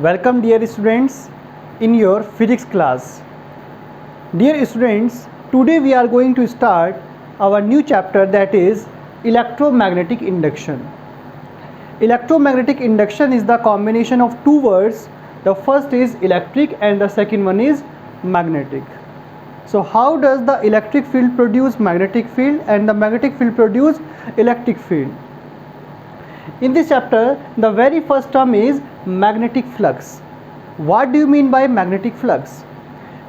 Welcome dear students in your physics class. Dear students, today we are going to start our new chapter, that is electromagnetic induction. Electromagnetic induction is the combination of two words. The first is electric and the second one is magnetic. So how does the electric field produce magnetic field and the magnetic field produce electric field? In this chapter, the very first term is magnetic flux. What do you mean by magnetic flux?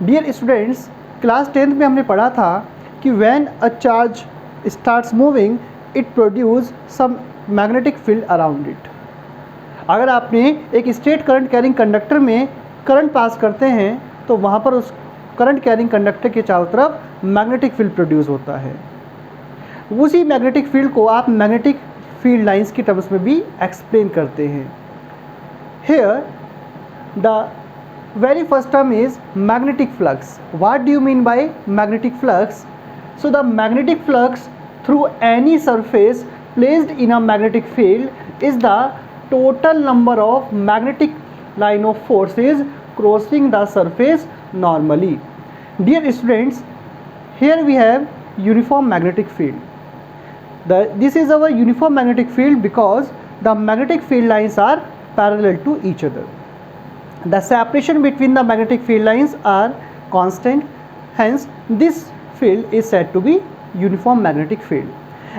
Dear students, class 10th में हमने पढ़ा था कि when a charge starts moving, it produce some magnetic field around it. अगर आपने एक straight current carrying conductor में current pass करते हैं तो वहाँ पर उस करंट कैरिंग कंडक्टर के चारों तरफ मैग्नेटिक फील्ड प्रोड्यूस होता है. उसी मैग्नेटिक फील्ड को आप मैग्नेटिक फील्ड लाइंस की टर्म्स में भी एक्सप्लेन करते हैं. Here the very first term is magnetic flux. What do you mean by magnetic flux? So the magnetic flux through any surface placed in a magnetic field is the total number of magnetic line of forces crossing the surface normally. Dear students, here we have uniform magnetic field. This is our uniform magnetic field because the magnetic field lines are parallel to each other. The separation between the magnetic field lines are constant, hence this field is said to be uniform magnetic field.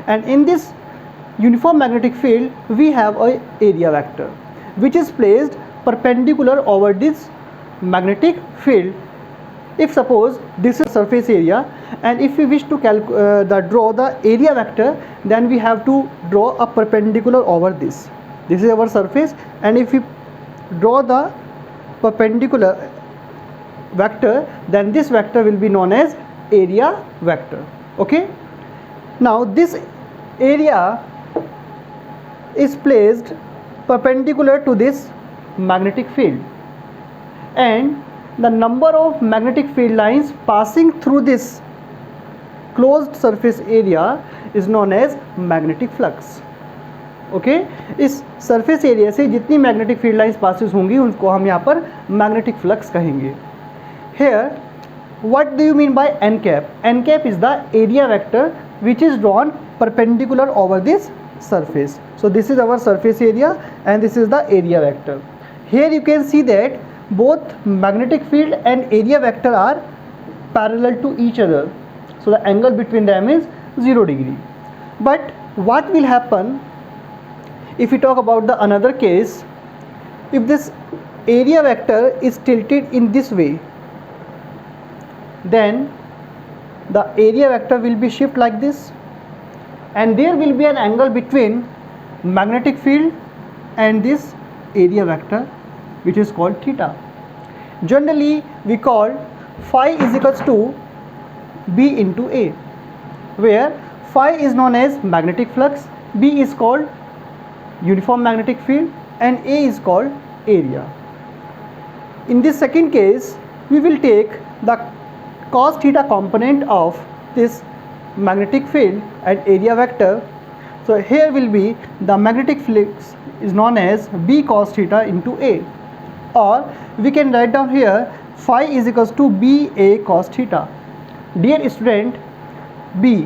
And in this uniform magnetic field we have a area vector which is placed perpendicular over this magnetic field. If suppose this is surface area and if we wish to draw the area vector, then we have to draw a perpendicular over this. This is our surface, and if we draw the perpendicular vector, then this vector will be known as area vector. Okay, now this area is placed perpendicular to this magnetic field, and the number of magnetic field lines passing through this closed surface area is known as magnetic flux. Okay, इस surface area से जितनी magnetic field lines passes होंगी उनको हम यहाँ पर magnetic flux कहेंगे. Here what do you mean by n cap? N cap is the area vector which is drawn perpendicular over this surface. So this is our surface area and this is the area vector. Here you can see that both magnetic field and area vector are parallel to each other. So the angle between them is 0 degree. But what will happen if we talk about the another case? If this area vector is tilted in this way, then the area vector will be shifted like this, and there will be an angle between magnetic field and this area vector which is called theta. Generally we call phi is equals to B into A, where phi is known as magnetic flux, B is called uniform magnetic field and A is called area. In this second case we will take the cos theta component of this magnetic field and area vector. So here will be the magnetic flux is known as B cos theta into A, or we can write down here phi is equals to B A cos theta. Dear student, B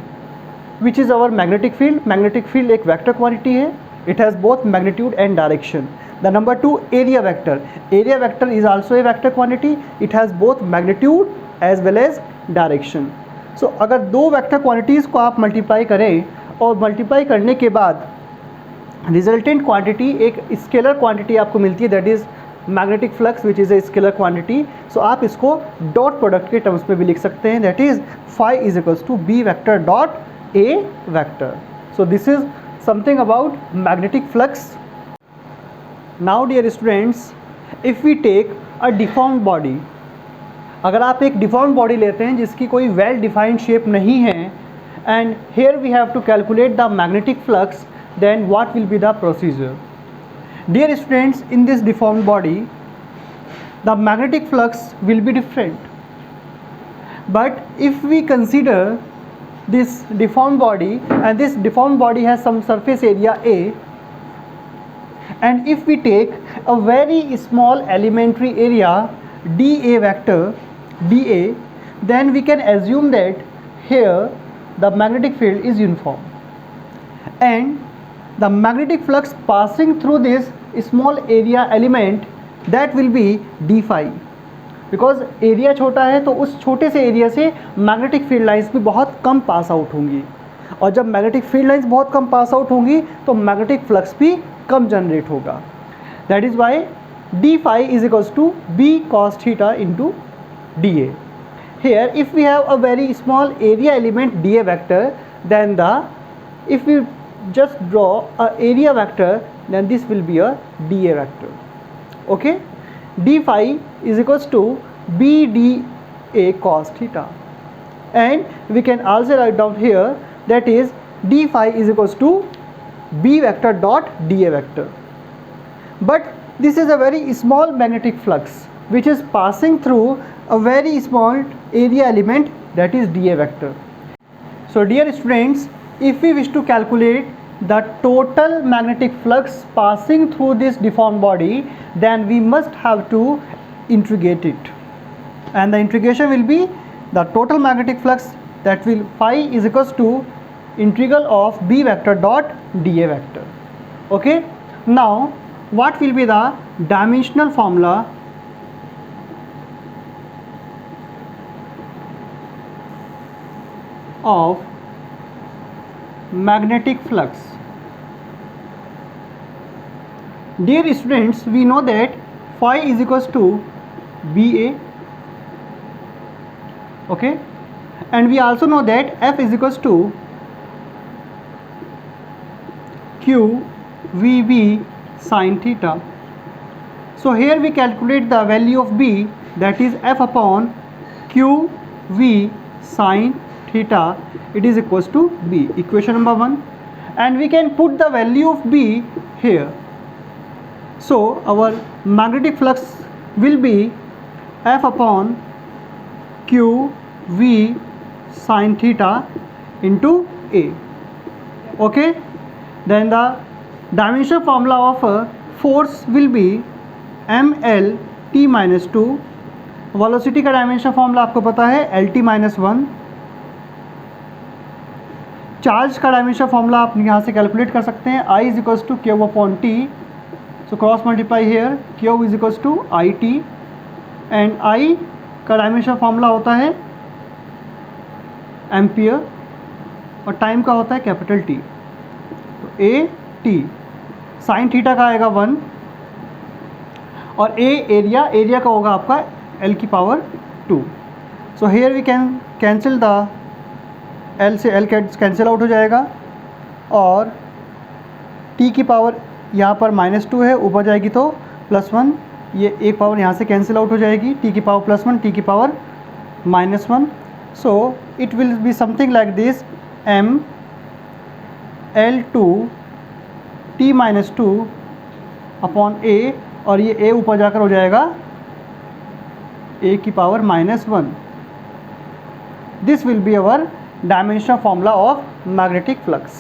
which is our magnetic field एक vector quantity है, it has both magnitude and direction. The number 2 area vector is also a vector quantity, it has both magnitude as well as direction. So अगर दो vector quantities को आप multiply करें और multiply करने के बाद रिजल्टेंट क्वांटिटी एक स्केलर क्वांटिटी आपको मिलती है, that is magnetic flux which is a scalar quantity. So आप इसको डॉट प्रोडक्ट के टर्म्स में भी लिख सकते हैं, that is phi is equals to B vector dot A vector. So this is something about magnetic flux. Now dear students, if we take a deformed body, अगर आप एक डिफॉर्म्ड बॉडी लेते हैं जिसकी कोई वेल डिफाइंड शेप नहीं है, and here we have to calculate the magnetic flux, then what will be the procedure? Dear students, in this deformed body the magnetic flux will be different, but if we consider this deformed body and this deformed body has some surface area A, and if we take a very small elementary area dA vector dA, then we can assume that here the magnetic field is uniform and the magnetic flux passing through this small area element that will be d phi, because area छोटा है तो उस छोटे से area से magnetic field lines भी बहुत कम pass out होंगी, और जब मैग्नेटिक फील्ड लाइंस बहुत कम पास आउट होंगी तो मैग्नेटिक फ्लक्स भी कम जनरेट होगा. That is why d phi is equals to B cos theta into d A. Here if we have a very small area element dA vector, then if we just draw a area vector, then this will be a dA vector. Okay, d phi is equals to b dA cos theta, and we can also write down here that is d phi is equals to b vector dot dA vector. But this is a very small magnetic flux which is passing through a very small area element, that is dA vector. So dear students, if we wish to calculate the total magnetic flux passing through this deformed body, then we must have to integrate it, and the integration will be the total magnetic flux, that will phi is equals to integral of b vector dot dA vector. Okay, now what will be the dimensional formula of magnetic flux? Dear students, we know that phi is equals to BA, okay, and we also know that F is equals to Q VB sin theta. So here we calculate the value of B, that is F upon Q V sin theta, it is equals to B, equation number 1, and we can put the value of B here. So our magnetic flux will be F upon Q V sin theta into A. Okay, then the dimensional formula of force will be ml t minus 2. Velocity का dimension formula आपको पता है lt minus 1. Charge का dimension formula आप यहाँ से calculate कर सकते हैं, I is equals to q upon t. So cross multiply here, q is equals to I t, and I का डायमेंशन फॉर्मूला होता है एम्पियर और टाइम का होता है कैपिटल T. तो ए टी साइन थीटा का आएगा 1 और ए एरिया का होगा आपका L की power 2. So here we can cancel the L से L कैंसिल आउट हो जाएगा और T की पावर यहाँ पर -2 है, ऊपर जाएगी तो +1, ये एक पावर यहाँ से कैंसिल आउट हो जाएगी, T की पावर +1 T की power -1. So it will be something like this, m L2 T -2 upon A, और ये A ऊपर जाकर हो जाएगा A की power -1. This will be our dimensional formula of magnetic flux.